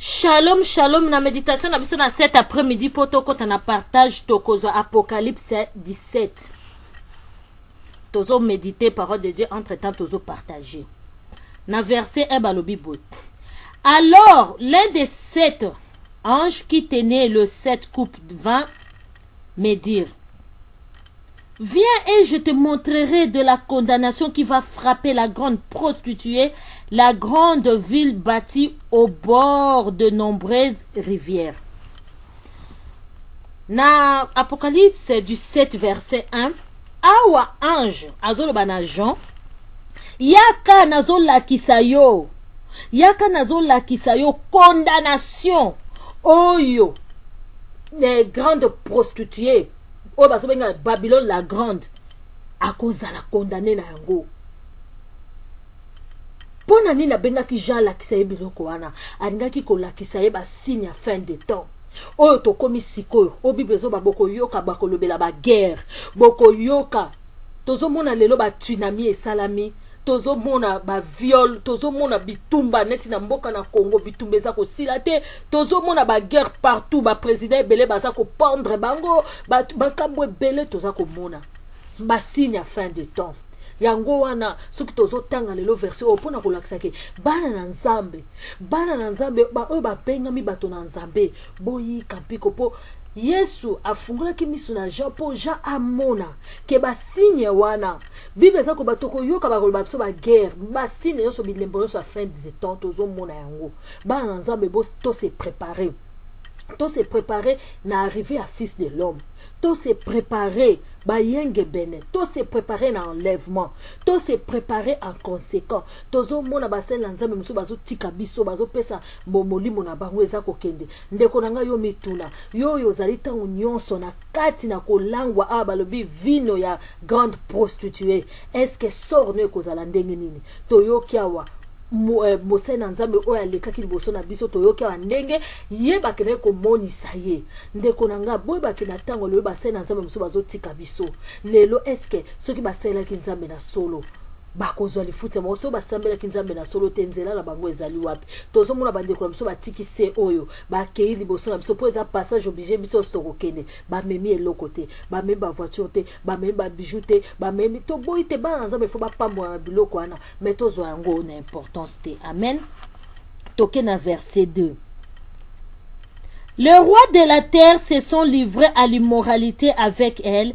Shalom, shalom, na méditation na biso na cet après-midi pour tokota na partage tokozo Apocalypse 17. Tozo méditer parole de Dieu, entre-temps tozo partager. Na verset 1 balobi bot. Alors, l'un des 7 anges qui tenait le 7 coupes de vin me dirent: viens et je te montrerai de la condamnation qui va frapper la grande prostituée, la grande ville bâtie au bord de nombreuses rivières. Na Apocalypse du 7 verset 1, awa ange azoloba na Jean, yaka nazolakisa yo condamnation oyo les grandes prostituées o basobenga Babylone la grande akozala condamné na yango. Pona nini abengaki Jean lakisa ye biloko wana, alingaki kolakisa ye basigne ya fin de temps oyo tokomi sikoyo. O Bible ezoba bokoyoka bakolobela baguerre, bokoyoka tozomona lelo batsunami esalami, tozomona baviol, tozomona bitumba neti na mboka na Congo, bitumba eza kosila te, tozomona baguerre partout, baprésident ebele baza kopendre bango, bakambo ebele toza komona basigne ya fin de temps. Yango wana soki tozotanga lelo verset oyo mpona kolakisa ke bana na nzambe ba oyo bapengami bato na nzambe boyika mpiko mpo Yesu afungolaki miso na Jean po Jean amona ke basigne wana Bible eza ko batoko yoka bakoloba biso baguerre basigne nyonso bilembo nyonso ya fin de temps tozomona yango. Bana na nzambe bo to se préparer na arriver à fils de l'homme, to se préparer ba yenge bene, to se préparer na enlèvement, to se préparer en conséquent. Tozo mona basel na nzambe musu bazo tika biso bazo pesa molimo na bango eza kokende. Ndeko nanga yo mituna yo yozali tango nyonso na kati na kolangwa a balobi vino ya grande prostituée. Est-ce que sort ne kozala ndenge nini toyoki awa mose na nzambe oyo alekaki liboso na biso toyoki awa ndenge ye bakende komonisa ye. Ndeko nanga boye bakena ntango lelo base na nzambe mosusu bazotika biso lelo. Eske soki basalelaki nzambe na solo bakozwa lifuta moso basambelaki nzambe na solo te nzela na bango ezali wapi? Tozomona bandeko na biso batiki se oyo bakei liboso na biso po eza passage obligé biso stokokende bamemi eloko te, bamemi bavoiture te, bamemi babijou te, bamemi to boyi te. Bana nzambe fo bapambwa na biloko wana me tozwa yango na importance te. Amen. Toke na verset 2. Le roi de la terre se sont livrés à l'immoralité avec elle,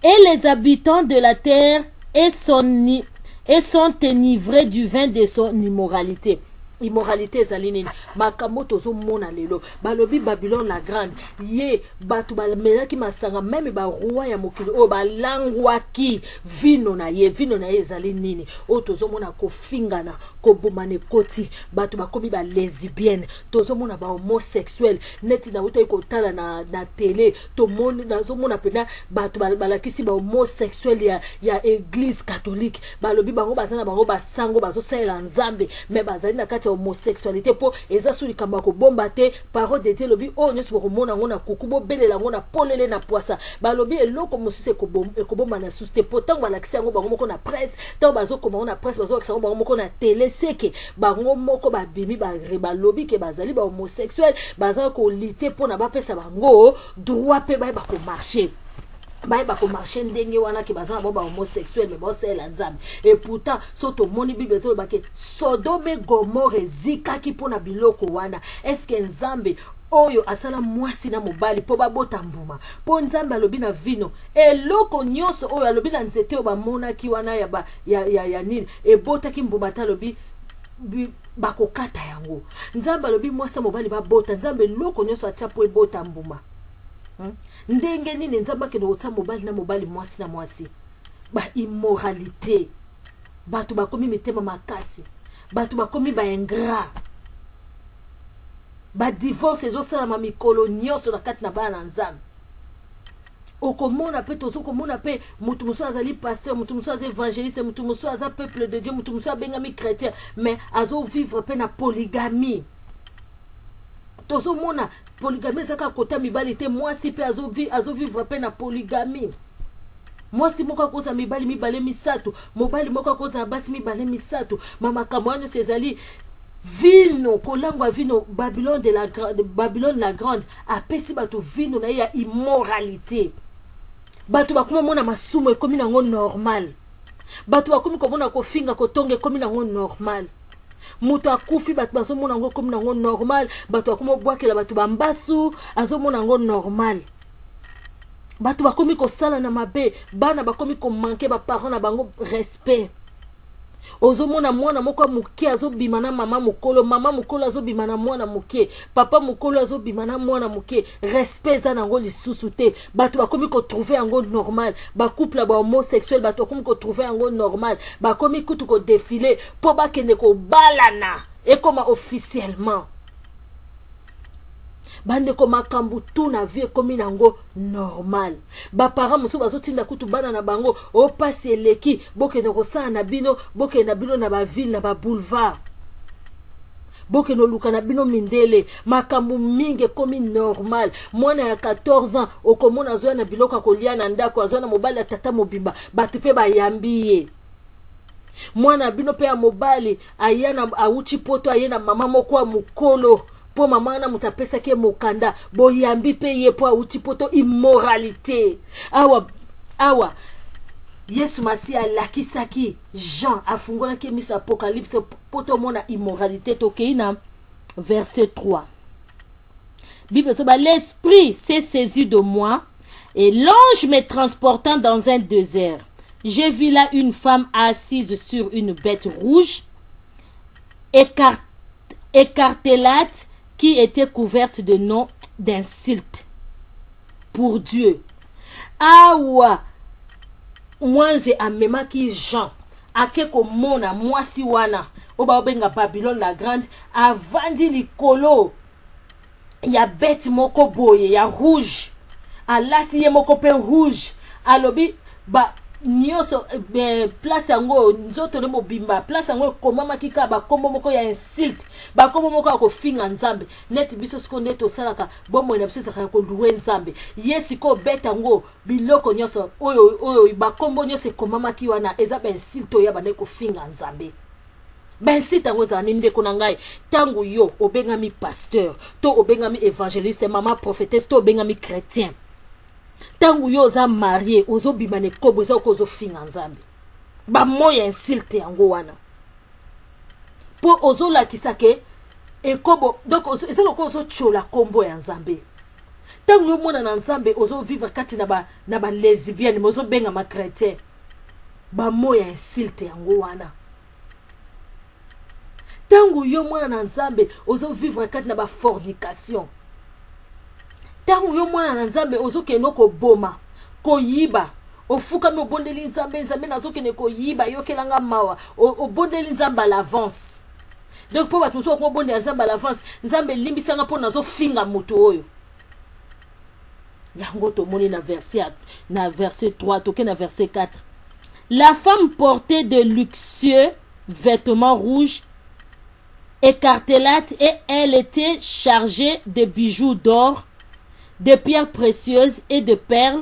et les habitants de la terre et sont enivrés du vin de son immoralité. Immoralité ezali nini? Makambo tozomona lelo balobi Babylone la grande ye batu bamelaki masanga meme ba roi ya mokili o balangwaki vino na ye ezali nini? O tozomona kofingana kobomane koti batu bakomi ba lesbienne, tozomona ba homosexuel neti na uta ikotala na télé tomoni nazomona pena batu balakisi ba homosexuel ya église catholique balobi bango bazana bango basango bazosala nzambe me bazali na kati homosexualité po eza suli kamba ko bomba te. Parole de Dieu lobi o nyoso komona ngona kukubo belela ngona polele na poisa balobi eloko mosusu ekobomba na suste po tango balakisi yango bango moko na presse, tango bazokoma na presse bazokisa bango moko na télé seke bango moko babimi balobi ke bazali ba homosexuel bazali ko lité po na bapesa bango droit pe ba ko marcher ko marcher ndenge wana ke bazana ba homosexuel me bosela nzambe. Et pourtant soto moni Bible zo bake Sodome Gomorrhe zikaki pona biloko wana. Est-ce que nzambe oyo asala mwasi na mobali po babota mbuma po nzambe alobi na vino eloko nyonso oyo alobi na nzete oyo bamonaki wana ya nini ebotaki mbuma ta alobi bakokata yango. Nzambe alobi mwasi na mobali babota nzambe eloko nyonso atia po ebota mbuma. Ndenge nini nzamba ke notsa mobali na mobali mwasi na mwasi ba immoralité batu bakomi mitema makasi batu bakomi ba ingrat ba divorce ezosala ma mikolo nyonso na kati na bana nzambe. Okomona pe tozokomona pe mutu muso azali pasteur, mutu muso azali évangéliste, mutu muso azali peuple de Dieu, mutu muso abengami chrétien mais azo vivre pe na polygamie. Tozomona polygamie zaka kota mibali te mwasi pe azo vivre pe na polygamie. Mwasi moko akoza mibali misato, mobali moko akoza basi mibali misato. Mama kamwanyo sezali vino kolangwa vino Babylone la grande apesi bato vino na ya immoralité. Bato bakoma mona masumo ekomi nango normal. Bato bakomi komona kofinga kotonga ekomi nango normal. Muto akufi bato bazomona ngo ekomi nango normal. Bato bakoma bwakela bato bambasu azomona ngo normal. Bato bakomi kosala na mabe, bana bakomi komanke ba parents na bango respect. Ozomona mwana moko muke azobima na mama mukolo azobima na mwana muke, papa mukolo azobima na mwana muke, respect za nango lisusu te. Bato bakomi ko trouver yango normal, ba couple ba homosexuel bato bakomi ko trouver yango normal, bakomi kutu ko défiler po bakende ko balana ekoma officiellement. Bande ko makambu tu na vie komi nango normal. Ba para musu bazotinda kutu bana na bango o pasi eleki boke no kosana na bino, boke na bino na ba ville na ba boulevard. Boke no luka na bino mindele, makambu mingi komi normal. Mwana ya 14 ans okomona zoya na biloka kolia na ndako, azona mobali ya tata mobimba, batu pe ba yambiye. Mwana bino pe ya mobali ayana auchi poto ayena mama moko wa mukolo. Po mama na mutapesa ke mokanda boyambi pe ye po auti poto immoralité. Awa Yesu Masia lakisaki Jean afungola ke mis apocalypse poto mona immoralité tokeina verset 3. Bible soba l'esprit s'est saisi de moi et l'ange me transportant dans un désert. J'ai vu là une femme assise sur une bête rouge écartelate qui était couverte de noms d'insultes pour Dieu. Awa mwanze amemaki Jean akeko mona mwasi wana oba obenga Babylone la grande avandi likolo ya bête moko boye ya rouge, alati ye moko pe rouge, alobi ba nyoso place yango nzoto le mobimba place yango komama kika ba kombo moko ya insulte, ba kombo moko ya kofinga nzambe net biso siko neto salaka bomo na biso saka ko louer nzambe yesi ko beta ngo biloko nyoso oyo ba kombo nyoso komama ki wana eza ba insulte ya bana ko finga nzambe. Ben si tango za ninde konangai tango yo obengami pasteur to obengami évangéliste mama prophétesse to obengami chrétien tangu yo za marié ozo bimane kobo za okozo finga nzambe ba moya insulte yango wana po ozo la kisake ekobo donc ozo loko ozo chola kombo ya nzambe tangu yo mona na nzambe ozo vivre kati na ba lesbienne mozo benga ma chrétien ba moya insulte yango wana tangu yo mona na nzambe ozo vivre kati na ba fornication. Tangu yo mwana na nzambe ozoke noko boma koyiba ofuka me obondeli nzambe nazoke ne koyiba yokelanga mawa obondeli nzambe à l'avance. Donc po batu so ko bonde nzambe à l'avance nzambe limbisanga po nazo finga moto oyo yango to moni na verset 3 toke na verset 4. La femme portait de luxueux vêtements rouges écartelates et elle était chargée de bijoux d'or, de pierres précieuses et de perles.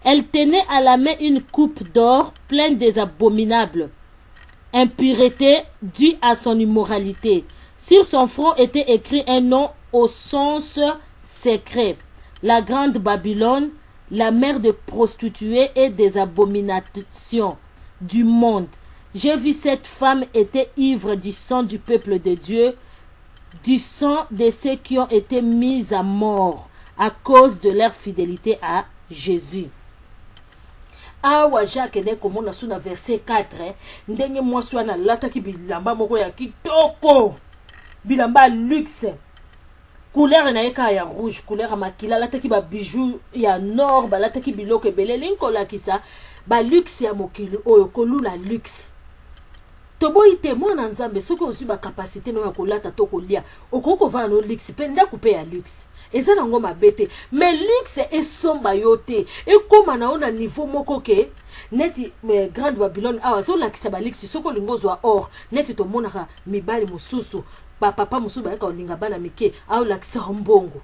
Elle tenait à la main une coupe d'or pleine des abominables impuretés dues à son immoralité. Sur son front était écrit un nom au sens secret: la grande Babylone, la mère des prostituées et des abominations du monde. J'ai vu cette femme était ivre du sang du peuple de Dieu, du sang de ceux qui ont été mis à mort à cause de leur fidélité à Jésus. Awa Jacques ne komona suna verset 4 ndenge mwasi wana lataki bilamba moko ya kitoko, bilamba luxe, couleur na eka ya rouge, couleur ya makila, lataki ba bijoux ya nord, ba lataki biloko ebele linkola kisa ba luxe ya mokili oyo kolula luxe. Toboyi te mwana nzambe soki ozwi ba capacité no ya kolata to kolia okoko vana no luxe penda couper ya luxe eza nango mabete mais luxe esomba yo te ekoma na ona niveau moko ke neti grande Babylone awa so lakisa ba luxe soko lingozwa or neti to monaka mibali mususu ba papa mususu ba ka olinga bana mike au lakisa mbongo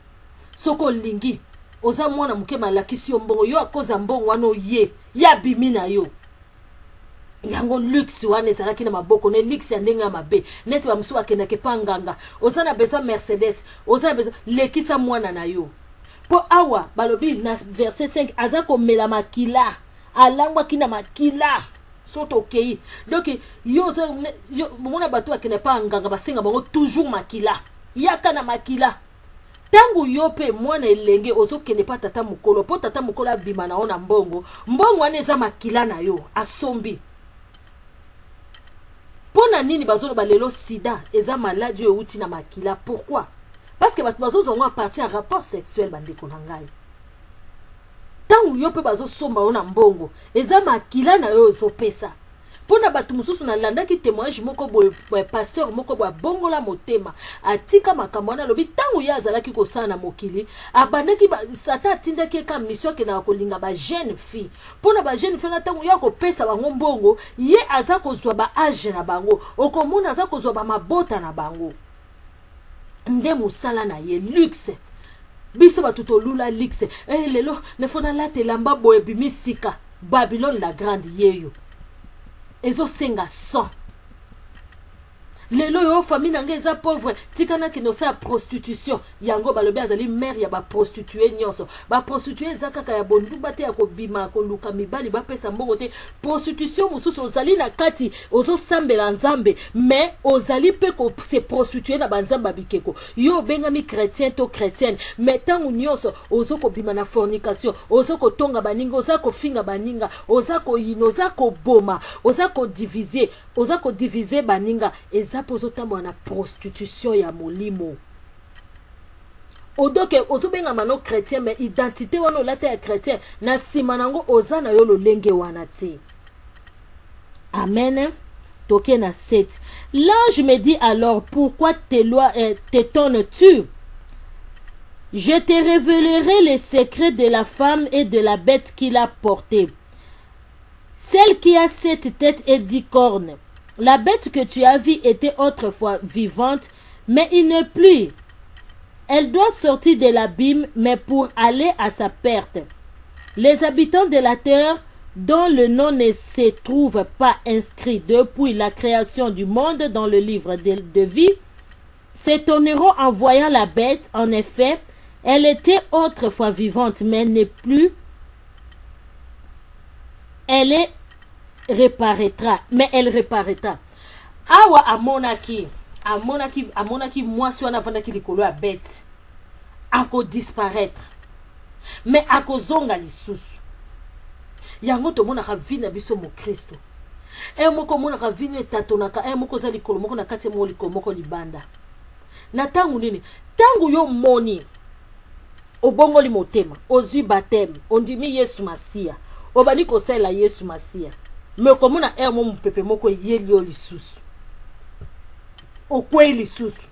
soko lingi oza mwana muke malakisi mbongo yo akoza mbongo wano ye ya bimina yo yango luxe wana ezalaki na maboko ne luxe ya ndenge ya mabe neti bamosusu bakendake mpa nganga oza na besoin Mercedes oza na besoin lekisa mwana na yo mpo awa balobi na verset 5 aza komela makila alangwaki na makila soto okei donc yo mona bato bakende mpa nganga basenga bango toujours makila yaka na makila tangu yo pe mwana elenge ozokende pa tata mokolo po tata mokolo abima na yo na mbongo wana eza makila na yo asombi pona nini bazoloba lelo sida eza maladie oyo euti na makila pourquoi parce que bato bazozwa à partir ya rapport sexuel bandeko na ngai tangu yo pe bazosomba yo na mbongo eza makila na yo ezopesa pona bato mosusu na landaki témoignage moko boye pasteur moko boye bongola motema atika makambo wana lobi tangu ya azalaki kosala na mokili abandaki sata atindaki eka mission ke na kolinga ba jeune fille pona ba jeune fille na tangu ya kopesa bango mbongo ye aza kozwa ba age na bango okomona aza kozwa ba mabota na bango nde musala na ye luxe biso bato tolula luxe lelo nefona latelamba boye bimisika Babylone la grande yeyo ezo senga 100 lelo yo famille nanga eza pauvre tikana kino sa prostitution yango balobi azali mère ya ba prostituée nyonso ba prostituée zakaka ya bondumba te ya kobima koluka mibali ba pesa mbongo te prostitution mususu ozali na kati ozo sambela nzambe mais ozali pe ko se prostituer na banzamba bikeko yo bengami chrétien to chrétienne mais tangu nyonso ozo kobima na fornication ozo kotonga baninga oza kofinga baninga oza ko yino oza ko boma oza ko diviser baninga eza pozotambo na prostitution ya molimo odoke ozobenga mano chrétien mais identité wana olata ya chrétien na sima nango oza na yo lolenge wana te amen toke na 7 l'ange me dit alors pourquoi t'étonnes-tu je te révélerai les secrets de la femme et de la bête qu'il a portée celle qui a 7 têtes et 10 cornes. La bête que tu as vue était autrefois vivante, mais il n'est plus. Elle doit sortir de l'abîme, mais pour aller à sa perte. Les habitants de la terre, dont le nom ne se trouve pas inscrit depuis la création du monde dans le livre de vie, s'étonneront en voyant la bête. En effet, elle était autrefois vivante, mais n'est plus. Elle reparaîtra. Awa amonaki mwasi wana vandaki likolo ya bête ako disparaître mais ako zonga lisusu yango tomonaka vi na biso mo Kristo moko monaka vi ne tatonaka moko za likolo moko na kati mo likolo moko libanda na tangu nini tangu yo moni obongoli motema ozwi baptême ondimi Yesu Masia obani kosela Yesu Masia me komona mo mpepe moko yeli o lisusu okwe lisusu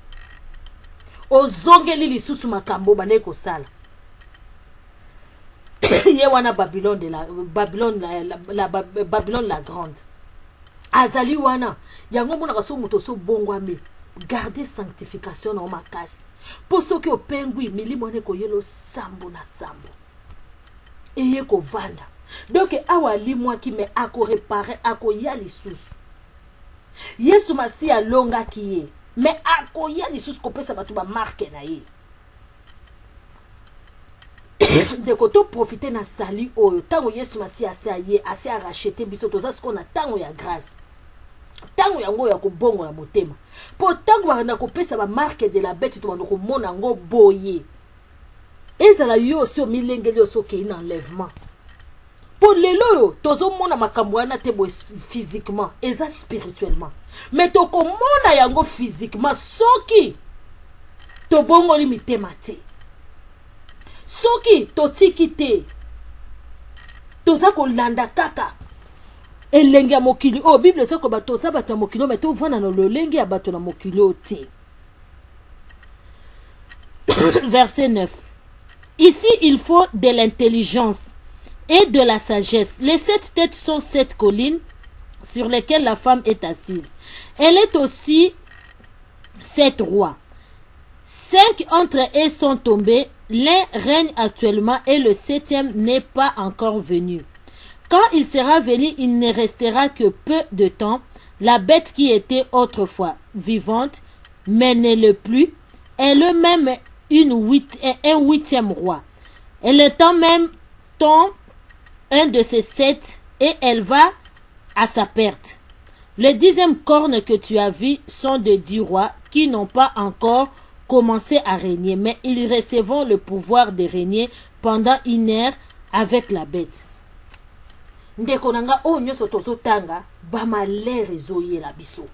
ozongeli lisusu makambo bane kosala ye wana Babylone la grande azali wana yango mona kaso muto so bongwame garder sanctification na makasi po soki opengwi milimo ne ko yelo sambo na sambo eye ko vanda donc awa limwa ki me ako réparer ako ya lisusu Yesu Masia longa kiye mais ako ya lisusu ko pesa batu ba marque na ye de koto profiter na sali oyo tango Yesu Masia ase a racheter biso toza ce qu'on a tango ya grâce tango yango ya kobongo na motema po tango na ko pesa ba marque de la bête to bando ko mona ngo boye ezala yo so milengeli so ke ina enlèvement pour lelo tozo mona makambo wana te bo physiquement eza spirituellement mais to ko mona yango physiquement soki to bongo li mitema te soki to tikite toza ko landa kaka elenge ya mokili o bible sako bato sa bato mokili mais to vana no lolenge ya bato na mokili te verset 9 ici il faut de l'intelligence et de la sagesse. Les 7 têtes sont 7 collines sur lesquelles la femme est assise. Elle est aussi 7 rois. 5 entre eux sont tombés. L'un règne actuellement et le 7e n'est pas encore venu. Quand il sera venu, il ne restera que peu de temps. La bête qui était autrefois vivante, mais ne le plus, est le même un huitième roi. Elle est en même temps un de ses 7 et elle va à sa perte. Les 10e cornes que tu as vues sont de 10 rois qui n'ont pas encore commencé à régner, mais ils recevront le pouvoir de régner pendant 1 heure avec la bête. Ndeko nanga o nyoso tozotanga ba malere ezoyela biso.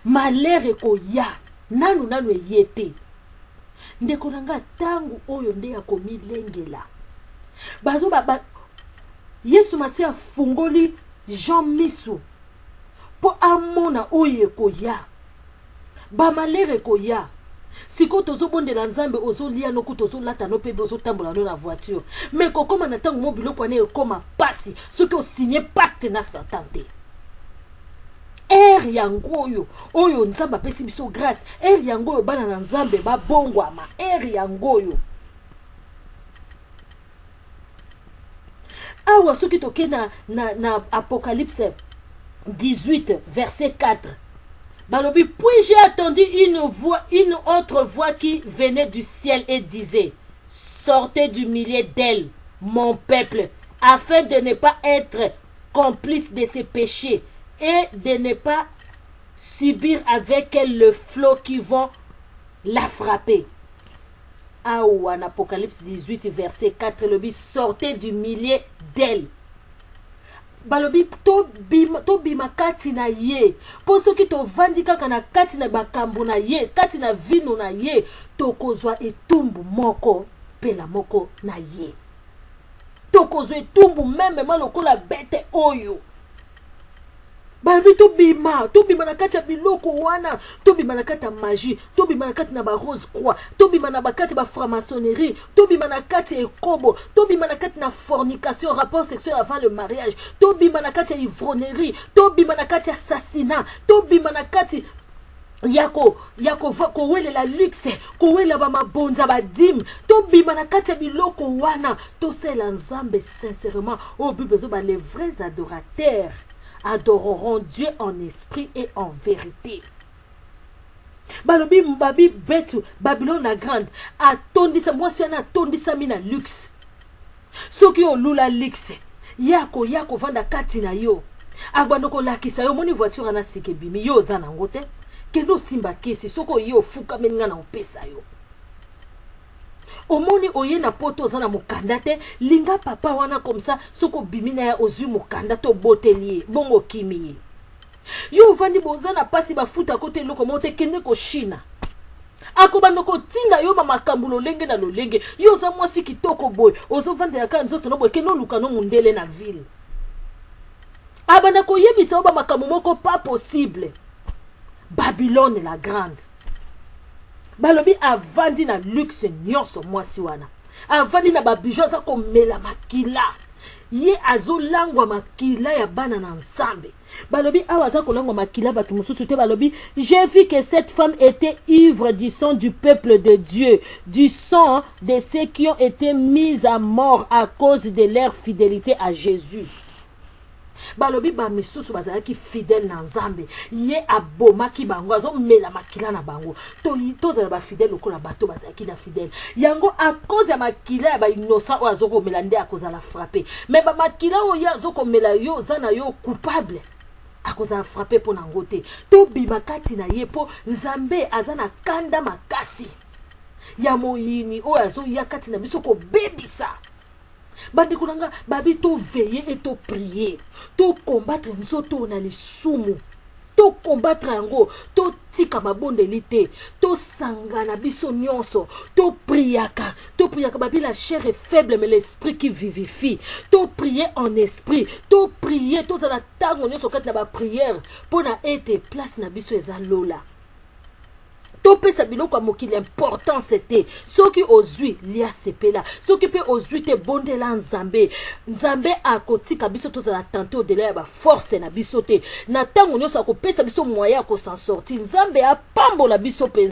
Malere koya nanu eyete. Ndeko nanga tangu oyo nde ya komilengela. Bazo baba Yesu masi afungoli Jean misu po amona oyo koya. Ba malere koya. Siko tozo bondela nzambe ozolia no kutozo lata no pebe ozotambola no na voiture. Mais kokoma na tango mo biloko ane ekoma pasi soki o signé pacte na Satan te. Yango oyo nzambe apesi biso grâce. Yango oyo bana na nzambe ba bongwama. Yango oyo. Awa soki toke na Apocalypse 18 verset 4. Balobi, puis j'ai entendu une autre voix qui venait du ciel et disait, sortez du milieu d'elle, mon peuple, afin de ne pas être complice de ses péchés et de ne pas subir avec elle le flot qui vont la frapper. Ah, en Apocalypse 18, verset 4, balobi, sortez du milieu d'elle. Balobi to bima kati na ye po soki to vandi kaka na kati na bakambo na ye kati na vino na ye to kozwa etumbu moko pela moko na ye to kozwa etumbu meme malokola bete oyo. Balobi to bima na kati ya biloko wana, to bima na kati ya magie, to bima na kati na ba rose croix, to bima na bakati ba franc-maçonnerie, to bima na kati ya ekobo, to bima na kati na fornication, rapport sexuel avant le mariage, to bima na kati ya ivrognerie, to bima na kati ya assassinat, to bima na kati yako kowele la luxe, kowele ba mabonza ba dim, to bima na kati ya biloko wana, to sela nzambe sincèrement. Oh bibezo ba les vrais adorateurs adoreront Dieu en esprit et en vérité. Balobi mbabi betu Babylone la grande atondisa mwasi ana atondisa mina luxe. Soki o lula luxe yako vanda kati na yo agbandoko lakisa yo moni voiture na sikebimi yo za na ngote kendo simba kesi soko yo fuka meninga na opesa yo. Omoni oye na poto zana mukanda te linga papa wana comme ça soko bimina ya ozu mukanda to botelier bongo kimi yo vandi bozana pasi bafuta kote loko mote kende ko China akobanda ko tinda yo mama kambulo lenge na lolenge yo za mwasi kitoko boy ozo vanda ya ka nzoto no boy keno luka no mundele na ville abana ko yebisa oba makamu moko pas possible. Babylone la grande balobi avandi na luxe nyonso mwasi wana avandi na babijo za komela makila ye azolangwa makila ya bana na nsambe balobi awa za kolangwa makila batu mususu te balobi j'ai vu que cette femme était ivre du sang du peuple de Dieu, du sang de ceux qui ont été mis à mort à cause de leur fidélité à Jésus. Balobi ba misusu bazalaki fidèle na nzambe ye abomaki bango azo mela makila na bango to zala ba fidèle lokola bato bazalaki na fidèle yango a cause ya makila ya ba innocent o azoko mela nde akozala frapper mais ba makila o ya azoko mela yo zana yo coupable akozala frapper pona ngote to bima kati na ye po nzambe azana kanda makasi ya moyini o azo ya kati na biso ko bebisa. Bandi kunanga babi to veiller et to prier, to combattre nzoto na lisumu, to combattre yango, to tika mabondelite, to sangana biso nyonso, to priaka babi la chair est faible mais l'esprit qui vivifie, to prier en esprit, to prier to za la tango nyonso kat na ba prière pona ete place na biso eza lola. Topesa biloko ya mokili important c'était soki ozwi lia sepela soki pe ozwi te bondela nzambe akotika biso tozala tante au-delà ya ba force na biso te na tango nyonso akopesa biso moyen ko s'en sortir nzambe apambola biso pe